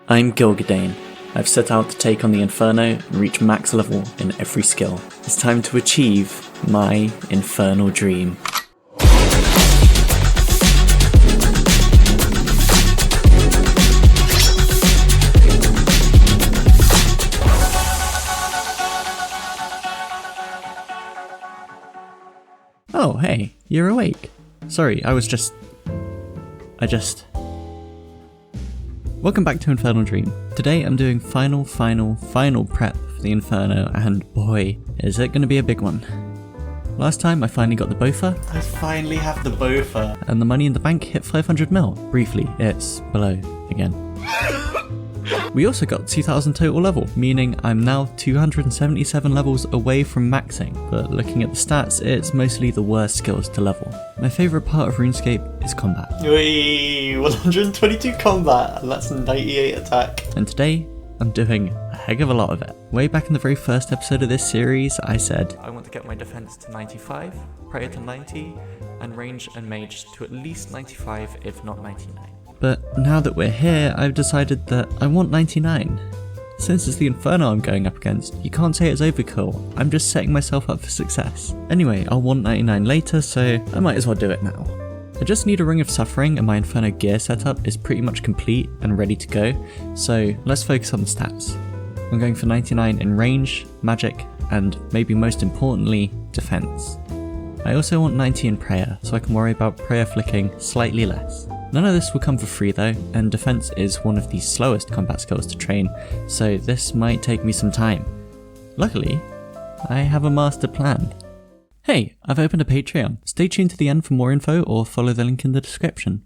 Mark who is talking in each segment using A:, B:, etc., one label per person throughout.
A: I'm Gilgadane. I've set out to take on the Inferno and reach max level in every skill. It's time to achieve my infernal dream. Oh, hey, you're awake. Sorry, I just... Welcome back to Infernal Dream. Today I'm doing final prep for the Inferno, and boy, is it gonna be a big one. Last time I finally got the Bofa. I finally have the Bofa. And the money in the bank hit 500 mil. Briefly, it's below again. We also got 2000 total level, meaning I'm now 277 levels away from maxing, but looking at the stats, it's mostly the worst skills to level. My favourite part of RuneScape is combat.
B: Wee, 122 combat, and that's 98 attack.
A: And today, I'm doing a heck of a lot of it. Way back in the very first episode of this series, I said, I want to get my defense to 95, prayer to 90, and range and mage to at least 95, if not 99. But now that we're here, I've decided that I want 99. Since it's the Inferno I'm going up against, you can't say it's overkill. I'm just setting myself up for success. Anyway, I'll want 99 later, so I might as well do it now. I just need a Ring of Suffering and my Inferno gear setup is pretty much complete and ready to go, so let's focus on the stats. I'm going for 99 in range, magic, and maybe most importantly, defense. I also want 90 in prayer, so I can worry about prayer flicking slightly less. None of this will come for free though, and defense is one of the slowest combat skills to train, so this might take me some time. Luckily, I have a master plan. Hey, I've opened a Patreon. Stay tuned to the end for more info or follow the link in the description.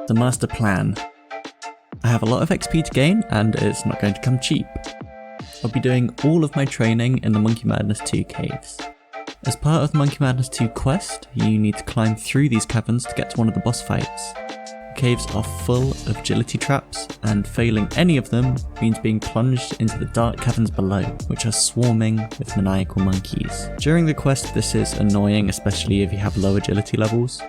A: The master plan. I have a lot of XP to gain and it's not going to come cheap. I'll be doing all of my training in the Monkey Madness 2 caves. As part of the Monkey Madness 2 quest, you need to climb through these caverns to get to one of the boss fights. The caves are full of agility traps, and failing any of them means being plunged into the dark caverns below, which are swarming with maniacal monkeys. During the quest, this is annoying, especially if you have low agility levels.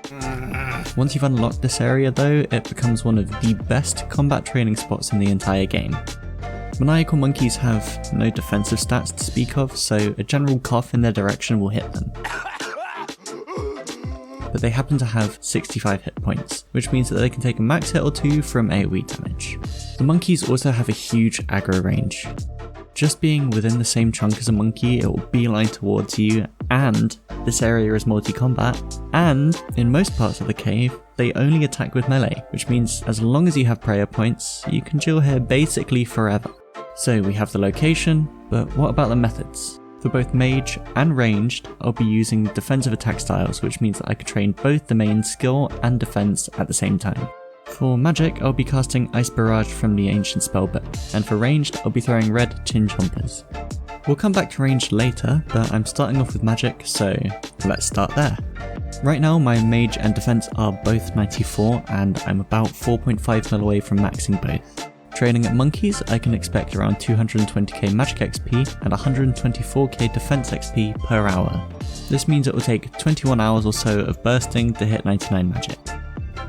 A: Once you've unlocked this area though, it becomes one of the best combat training spots in the entire game. Maniacal monkeys have no defensive stats to speak of, so a general cough in their direction will hit them. But they happen to have 65 hit points, which means that they can take a max hit or two from AoE damage. The monkeys also have a huge aggro range. Just being within the same chunk as a monkey, it will beeline towards you, and this area is multi-combat, and in most parts of the cave, they only attack with melee, which means as long as you have prayer points, you can chill here basically forever. So we have the location, but what about the methods? For both mage and ranged, I'll be using defensive attack styles, which means that I can train both the main skill and defense at the same time. For magic, I'll be casting Ice Barrage from the ancient spellbook, and for ranged, I'll be throwing red Chin Chompers. We'll come back to ranged later, but I'm starting off with magic, so let's start there. Right now my mage and defense are both 94, and I'm about 4.5 mil away from maxing both. Training at monkeys, I can expect around 220k magic XP and 124k defense XP per hour. This means it will take 21 hours or so of bursting to hit 99 magic.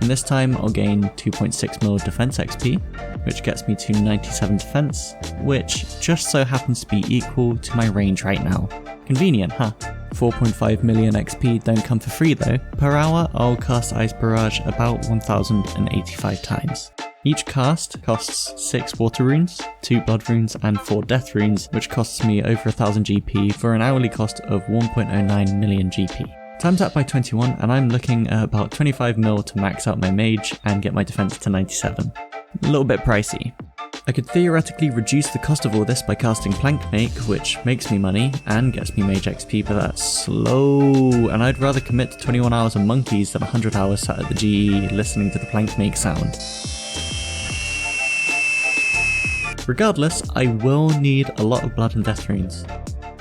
A: And this time I'll gain 2.6 mil defense XP, which gets me to 97 defense, which just so happens to be equal to my range right now. Convenient, huh? 4.5 million XP don't come for free though. Per hour, I'll cast Ice Barrage about 1085 times. Each cast costs 6 water runes, 2 blood runes and 4 death runes, which costs me over 1000 GP for an hourly cost of 1.09 million GP. Times that by 21 and I'm looking at about 25 mil to max out my mage and get my defense to 97. A little bit pricey. I could theoretically reduce the cost of all this by casting Plank Make, which makes me money and gets me mage XP, but that's slow, and I'd rather commit to 21 hours of monkeys than 100 hours sat at the GE listening to the Plank Make sound. Regardless, I will need a lot of blood and death runes.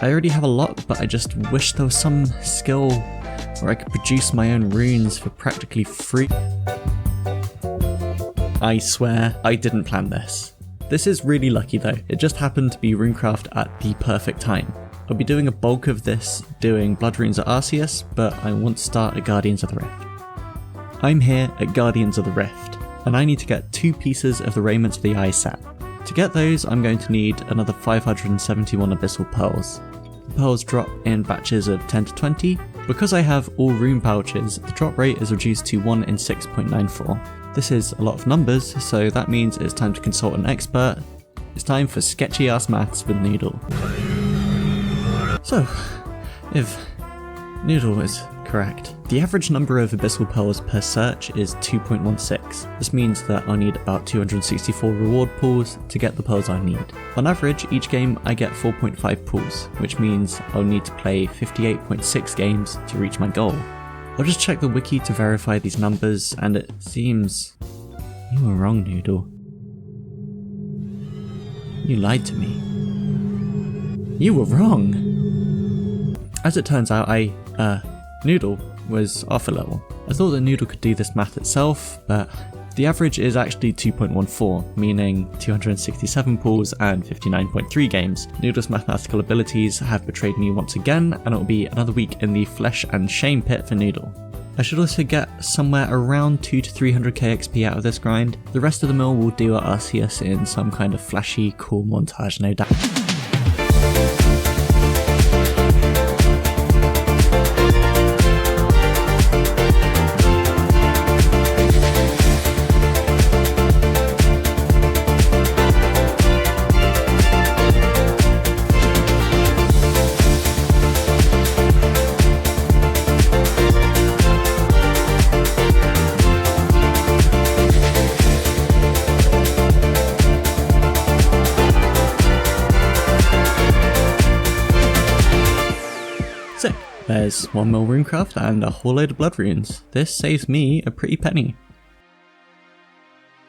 A: I already have a lot, but I just wish there was some skill where I could produce my own runes for practically free. I swear, I didn't plan this. This is really lucky though, it just happened to be runecraft at the perfect time. I'll be doing a bulk of this doing blood runes at Arceus, but I want to start at Guardians of the Rift. I'm here at Guardians of the Rift, and I need to get 2 pieces of the Raiment of the Eye set. To get those, I'm going to need another 571 Abyssal Pearls. The pearls drop in batches of 10 to 20. Because I have all rune pouches, the drop rate is reduced to 1 in 6.94. This is a lot of numbers, so that means it's time to consult an expert. It's time for sketchy ass maths with Noodle. So, if Noodle is correct, the average number of Abyssal Pearls per search is 2.16. This means that I'll need about 264 reward pools to get the pearls I need. On average, each game I get 4.5 pools, which means I'll need to play 58.6 games to reach my goal. I'll just check the wiki to verify these numbers, and it seems you were wrong, Noodle. You lied to me. You were wrong! As it turns out, Noodle was off a level. I thought that Noodle could do this math itself, but the average is actually 2.14, meaning 267 pools and 59.3 games. Noodle's mathematical abilities have betrayed me once again, and it will be another week in the flesh and shame pit for Noodle. I should also get somewhere around 2 to 300k XP out of this grind. The rest of the mill will do at Arceus in some kind of flashy, cool montage, no doubt. There's 1 mil runecraft and a whole load of blood runes. This saves me a pretty penny.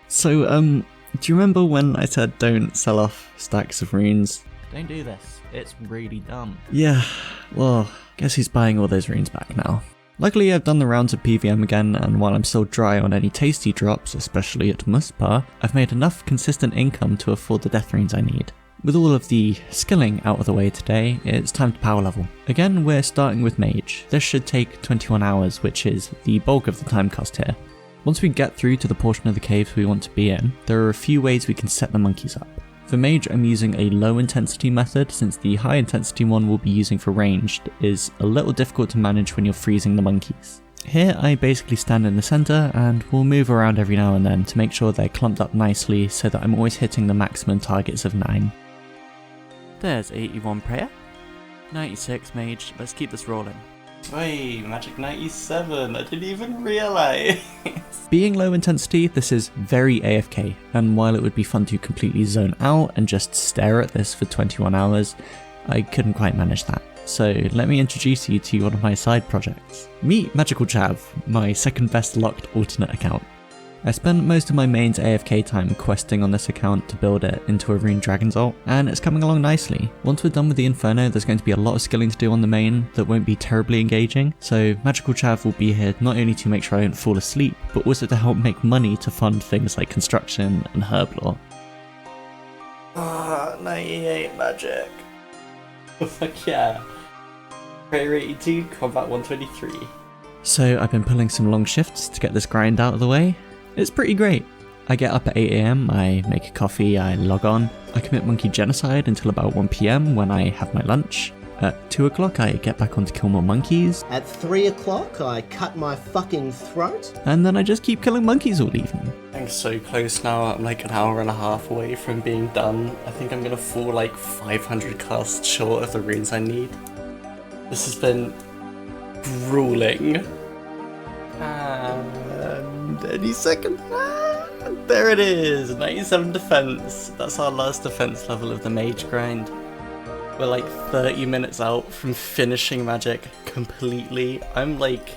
A: So, do you remember when I said don't sell off stacks of runes? Don't do this, it's really dumb. Yeah, well, guess who's buying all those runes back now? Luckily I've done the rounds of PVM again, and while I'm still dry on any tasty drops, especially at Muspar, I've made enough consistent income to afford the death runes I need. With all of the skilling out of the way today, it's time to power level. Again, we're starting with Mage. This should take 21 hours, which is the bulk of the time cost here. Once we get through to the portion of the cave we want to be in, there are a few ways we can set the monkeys up. For Mage, I'm using a low intensity method, since the high intensity one we'll be using for ranged is a little difficult to manage when you're freezing the monkeys. Here I basically stand in the centre and will move around every now and then to make sure they're clumped up nicely so that I'm always hitting the maximum targets of 9. There's 81 prayer. 96 mage, let's keep this rolling.
B: Wait, magic 97, I didn't even realise.
A: Being low intensity, this is very AFK, and while it would be fun to completely zone out and just stare at this for 21 hours, I couldn't quite manage that. So let me introduce you to one of my side projects. Meet Magical Chav, my second best locked alternate account. I spent most of my main's AFK time questing on this account to build it into a Rune Dragon's ult, and it's coming along nicely. Once we're done with the Inferno, there's going to be a lot of skilling to do on the main that won't be terribly engaging, so Magical Chav will be here not only to make sure I don't fall asleep, but also to help make money to fund things like construction and herb lore.
B: Ah, 98 magic. Fuck yeah. Prayer 82, combat 123.
A: So I've been pulling some long shifts to get this grind out of the way. It's pretty great. I get up at 8 AM, I make a coffee, I log on, I commit monkey genocide until about 1 PM when I have my lunch. At 2 o'clock I get back on to kill more monkeys.
C: At 3 o'clock I cut my fucking throat.
A: And then I just keep killing monkeys all evening.
B: I'm so close now, I'm like an hour and a half away from being done. I think I'm gonna fall like 500 casts short of the runes I need. This has been grueling. And any second, there it is, 97 defense. That's our last defense level of the mage grind. We're like 30 minutes out from finishing magic completely. I'm like,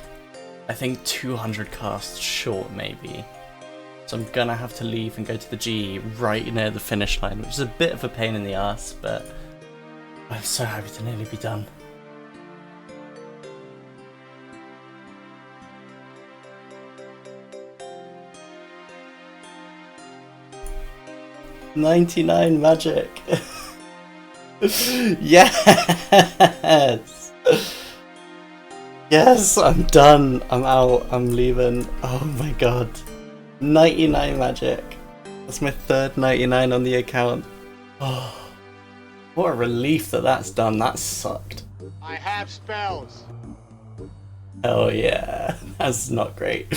B: I think 200 casts short maybe. So I'm gonna have to leave and go to the G right near the finish line, which is a bit of a pain in the ass, but I'm so happy to nearly be done. $99 magic. Yes! Yes, I'm done. I'm out. I'm leaving. Oh my god. 99 magic. That's my third 99 on the account. Oh, what a relief that that's done. That sucked.
D: I have spells.
B: Oh yeah, that's not great.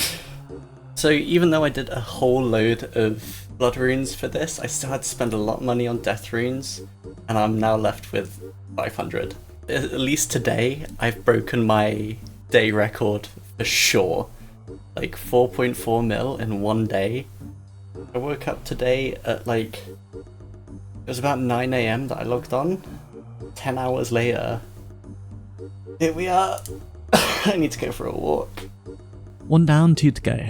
B: So even though I did a whole load of blood runes for this, I still had to spend a lot of money on death runes, and I'm now left with 500. At least today, I've broken my day record for sure. Like 4.4 mil in one day. I woke up today at like, it was about 9 AM that I logged on. 10 hours later, here we are. I need to go for a walk.
A: 1 down, 2 to go.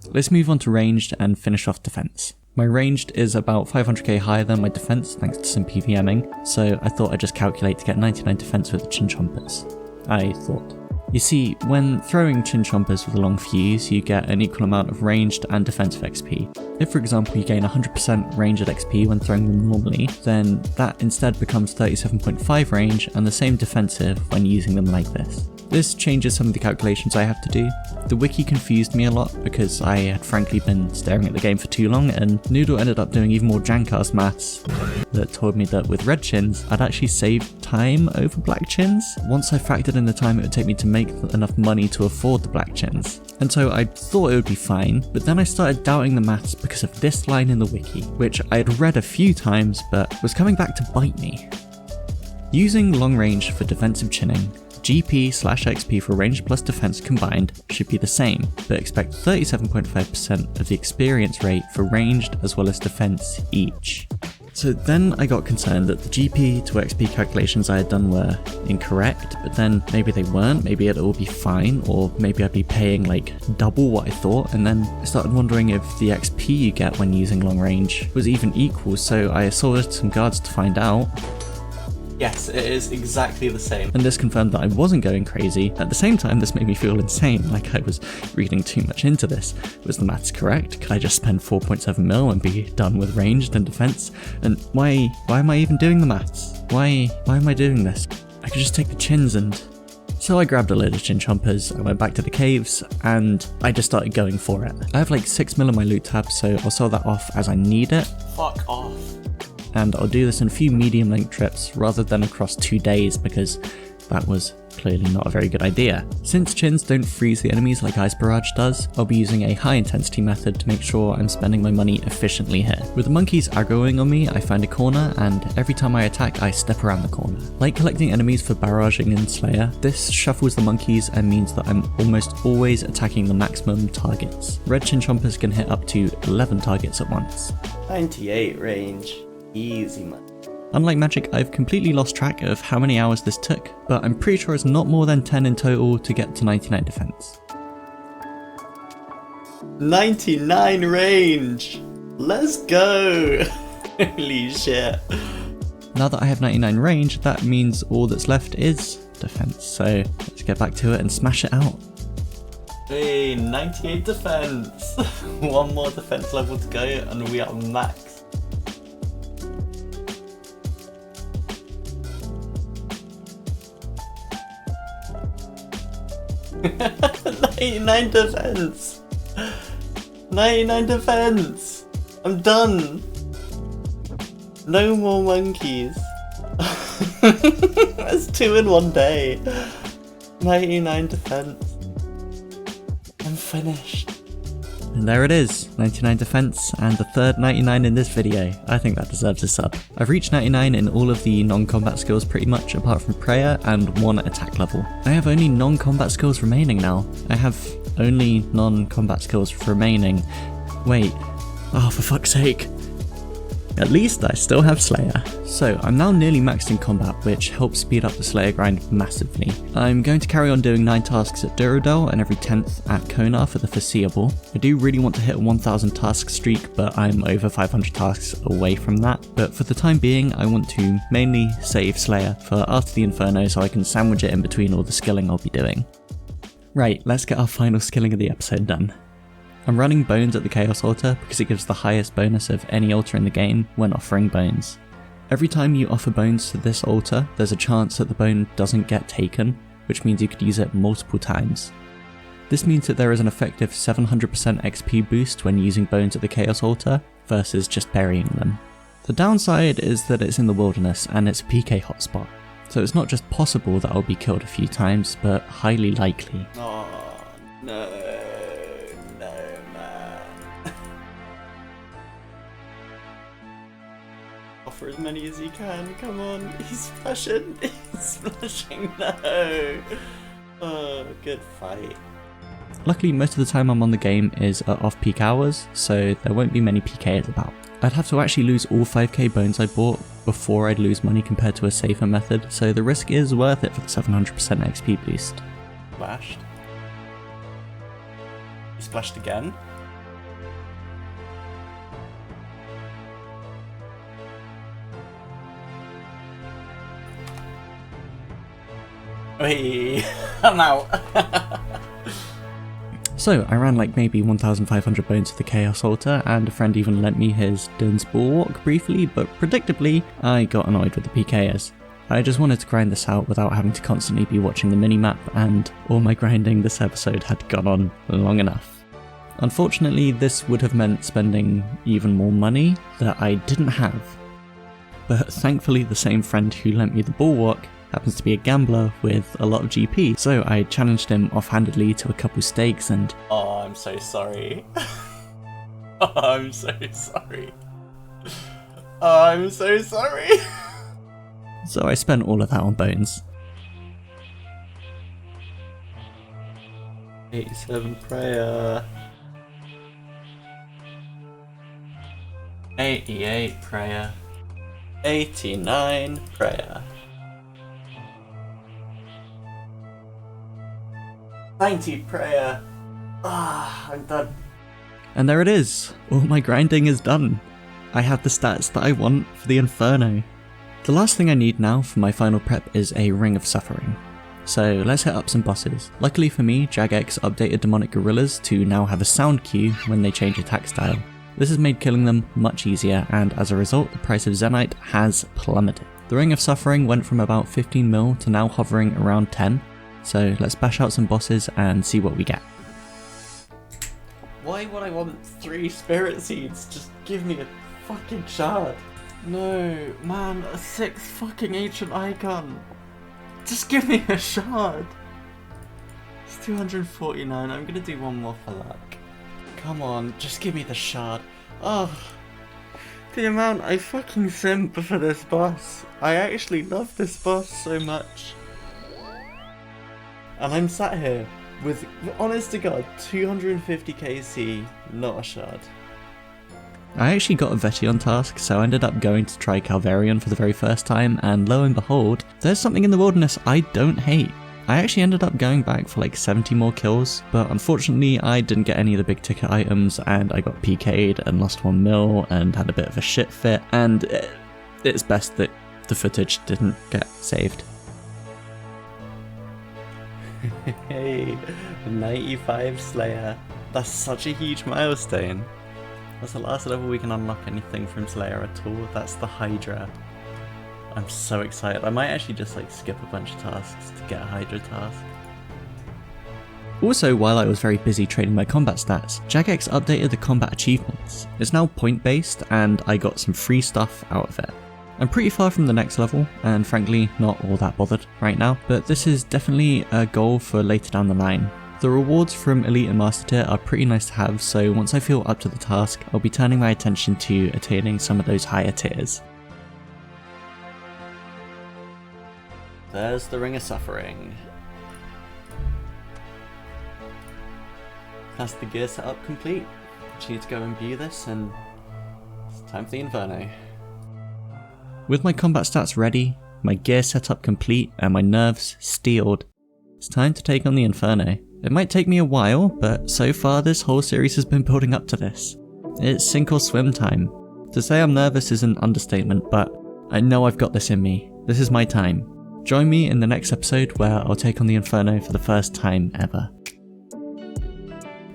A: Let's move on to ranged and finish off defense. My ranged is about 500k higher than my defense thanks to some PVMing, so I thought I'd just calculate to get 99 defense with the chin chompers. I thought. You see, when throwing chin chompers with a long fuse, you get an equal amount of ranged and defensive XP. If for example you gain 100% ranged XP when throwing them normally, then that instead becomes 37.5 range and the same defensive when using them like this. This changes some of the calculations I have to do. The wiki confused me a lot because I had frankly been staring at the game for too long, and Noodle ended up doing even more jank-ass maths that told me that with red chins, I'd actually save time over black chins once I factored in the time it would take me to make enough money to afford the black chins. And so I thought it would be fine, but then I started doubting the maths because of this line in the wiki, which I had read a few times but was coming back to bite me. Using long range for defensive chinning, GP/XP for range plus defense combined should be the same, but expect 37.5% of the experience rate for ranged as well as defense each. So then I got concerned that the GP to XP calculations I had done were incorrect, but then maybe they weren't, maybe it'd all be fine, or maybe I'd be paying like double what I thought, and then I started wondering if the XP you get when using long range was even equal, so I assaulted some guards to find out.
B: Yes, it is exactly the same.
A: And this confirmed that I wasn't going crazy. At the same time, this made me feel insane, like I was reading too much into this. Was the maths correct? Could I just spend 4.7 mil and be done with ranged and defense? And why am I even doing the maths? Why am I doing this? I could just take the chins and... So I grabbed a load of chin chompers, I went back to the caves, and I just started going for it. I have like 6 mil in my loot tab, so I'll sell that off as I need it.
B: Fuck off.
A: And I'll do this in a few medium length trips rather than across 2 days because that was clearly not a very good idea. Since chins don't freeze the enemies like Ice Barrage does, I'll be using a high intensity method to make sure I'm spending my money efficiently here. With the monkeys aggroing on me, I find a corner, and every time I attack I step around the corner. Like collecting enemies for barraging in Slayer, this shuffles the monkeys and means that I'm almost always attacking the maximum targets. Red chin chompers can hit up to 11 targets at once.
B: 98 range. Easy man.
A: Unlike magic, I've completely lost track of how many hours this took, but I'm pretty sure it's not more than 10 in total to get to 99 defense.
B: 99 range! Let's go! Holy shit.
A: Now that I have 99 range, that means all that's left is defense, so let's get back to it and smash it out.
B: Hey, 98 defense! One more defense level to go and we are max. 99 defense! 99 defense! I'm done! No more monkeys. That's 2 in one day. 99 defense. I'm finished.
A: And there it is, 99 defense and the third 99 in this video. I think that deserves a sub. I've reached 99 in all of the non-combat skills pretty much, apart from prayer and 1 attack level. I have only non-combat skills remaining now. I have only non-combat skills remaining. Wait, oh for fuck's sake. At least I still have Slayer. So I'm now nearly maxed in combat, which helps speed up the Slayer grind massively. I'm going to carry on doing 9 tasks at Durudel and every 10th at Konar for the foreseeable. I do really want to hit a 1000 task streak, but I'm over 500 tasks away from that. But for the time being, I want to mainly save Slayer for after the Inferno so I can sandwich it in between all the skilling I'll be doing. Right, let's get our final skilling of the episode done. I'm running Bones at the Chaos Altar because it gives the highest bonus of any altar in the game when offering bones. Every time you offer bones to this altar, there's a chance that the bone doesn't get taken, which means you could use it multiple times. This means that there is an effective 700% XP boost when using bones at the Chaos Altar, versus just burying them. The downside is that it's in the wilderness and it's a PK hotspot, so it's not just possible that I'll be killed a few times, but highly likely.
B: Oh, no, man. Offer as many as you can, come on. He's splashing, no. Oh, good fight.
A: Luckily, most of the time I'm on the game is at off-peak hours, so there won't be many PKs about. I'd have to actually lose all 5k bones I bought before I'd lose money compared to a safer method, so the risk is worth it for the 700% XP boost.
B: Splashed. He splashed again. Hey, I'm out.
A: So I ran like maybe 1,500 bones to the Chaos Altar, and a friend even lent me his Dun's Bulwark briefly, but predictably I got annoyed with the PKers. I just wanted to grind this out without having to constantly be watching the minimap, and all my grinding this episode had gone on long enough. Unfortunately, this would have meant spending even more money that I didn't have. But thankfully the same friend who lent me the Bulwark happens to be a gambler with a lot of GP, so I challenged him offhandedly to a couple stakes and...
B: Oh, I'm so sorry. Oh, I'm so sorry. Oh, I'm so sorry.
A: So I spent all of that on bones.
B: 87 prayer. 88 prayer. 89 prayer. 90 prayer. Ah, I'm done.
A: And there it is. All my grinding is done. I have the stats that I want for the Inferno. The last thing I need now for my final prep is a Ring of Suffering. So let's hit up some bosses. Luckily for me, Jagex updated Demonic Gorillas to now have a sound cue when they change attack style. This has made killing them much easier, and as a result the price of Zenite has plummeted. The Ring of Suffering went from about 15 mil to now hovering around 10. So let's bash out some bosses and see what we get.
B: Why would I want 3 spirit seeds? Just give me a fucking shard. No, man, a 6th fucking ancient icon. Just give me a shard. It's 249, I'm gonna do one more for luck. Come on, just give me the shard. Oh, the amount I fucking simp for this boss. I actually love this boss so much. And I'm sat here with, honest to god, 250 KC, not a shard.
A: I actually got a Vetion task, so I ended up going to try Calvarion for the very first time, and lo and behold, there's something in the wilderness I don't hate. I actually ended up going back for like 70 more kills, but unfortunately I didn't get any of the big ticket items, and I got PK'd and lost 1 mil and had a bit of a shit fit, and it's best that the footage didn't get saved.
B: Hey, 95 Slayer. That's such a huge milestone. That's the last level we can unlock anything from Slayer at all. That's the Hydra. I'm so excited. I might actually just like skip a bunch of tasks to get a Hydra task.
A: Also, while I was very busy trading my combat stats, Jagex updated the combat achievements. It's now point based and I got some free stuff out of it. I'm pretty far from the next level, and frankly not all that bothered right now, but this is definitely a goal for later down the line. The rewards from Elite and Master Tier are pretty nice to have, so once I feel up to the task, I'll be turning my attention to attaining some of those higher tiers.
B: There's the Ring of Suffering. That's the gear setup complete. Just need to go and view this, and it's time for the Inferno.
A: With my combat stats ready, my gear setup complete, and my nerves steeled, it's time to take on the Inferno. It might take me a while, but so far this whole series has been building up to this. It's sink or swim time. To say I'm nervous is an understatement, but I know I've got this in me. This is my time. Join me in the next episode where I'll take on the Inferno for the first time ever.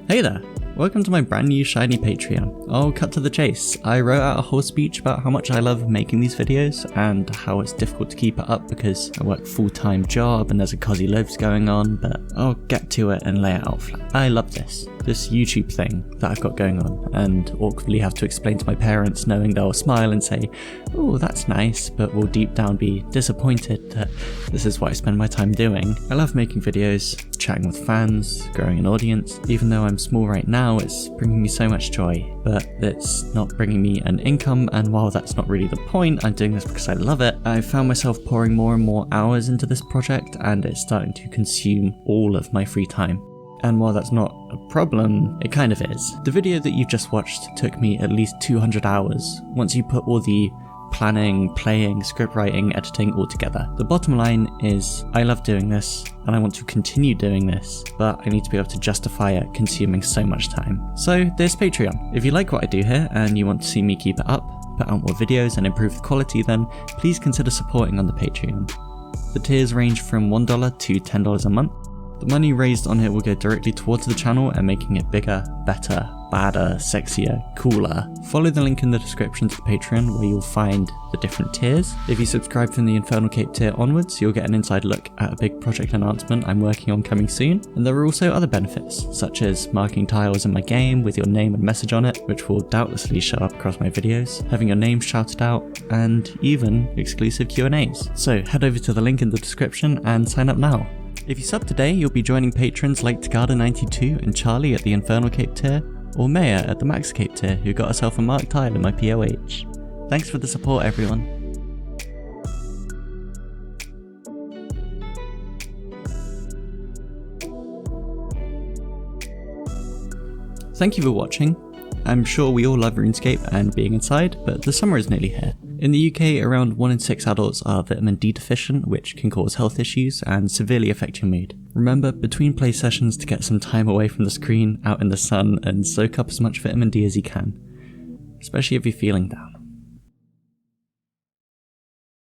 A: Hey there! Welcome to my brand new shiny Patreon. I'll cut to the chase. I wrote out a whole speech about how much I love making these videos and how it's difficult to keep it up because I work a full-time job and there's a cozy lives going on, but I'll get to it and lay it out flat. I love this YouTube thing that I've got going on, and awkwardly have to explain to my parents, knowing they'll smile and say, oh, that's nice, but will deep down be disappointed that this is what I spend my time doing. I love making videos, chatting with fans, growing an audience. Even though I'm small right now, it's bringing me so much joy, but it's not bringing me an income, and while that's not really the point, I'm doing this because I love it. I've found myself pouring more and more hours into this project, and it's starting to consume all of my free time. And while that's not a problem, it kind of is. The video that you've just watched took me at least 200 hours, once you put all the planning, playing, script writing, editing all together. The bottom line is, I love doing this, and I want to continue doing this, but I need to be able to justify it consuming so much time. So there's Patreon. If you like what I do here, and you want to see me keep it up, put out more videos and improve the quality, then please consider supporting on the Patreon. The tiers range from $1 to $10 a month. The money raised on it will go directly towards the channel and making it bigger, better, badder, sexier, cooler. Follow the link in the description to the Patreon where you'll find the different tiers. If you subscribe from the Infernal Cape tier onwards, you'll get an inside look at a big project announcement I'm working on coming soon. And there are also other benefits, such as marking tiles in my game with your name and message on it, which will doubtlessly show up across my videos, having your name shouted out, and even exclusive Q&As. So head over to the link in the description and sign up now. If you sub today, you'll be joining patrons like Tagada92 and Charlie at the Infernal Cape tier, or Maya at the Max Cape tier, who got herself a marked tile in my POH. Thanks for the support, everyone. Thank you for watching. I'm sure we all love RuneScape and being inside, but the summer is nearly here. In the UK, around 1 in 6 adults are vitamin D deficient, which can cause health issues and severely affect your mood. Remember, between play sessions, to get some time away from the screen, out in the sun, and soak up as much vitamin D as you can, especially if you're feeling down.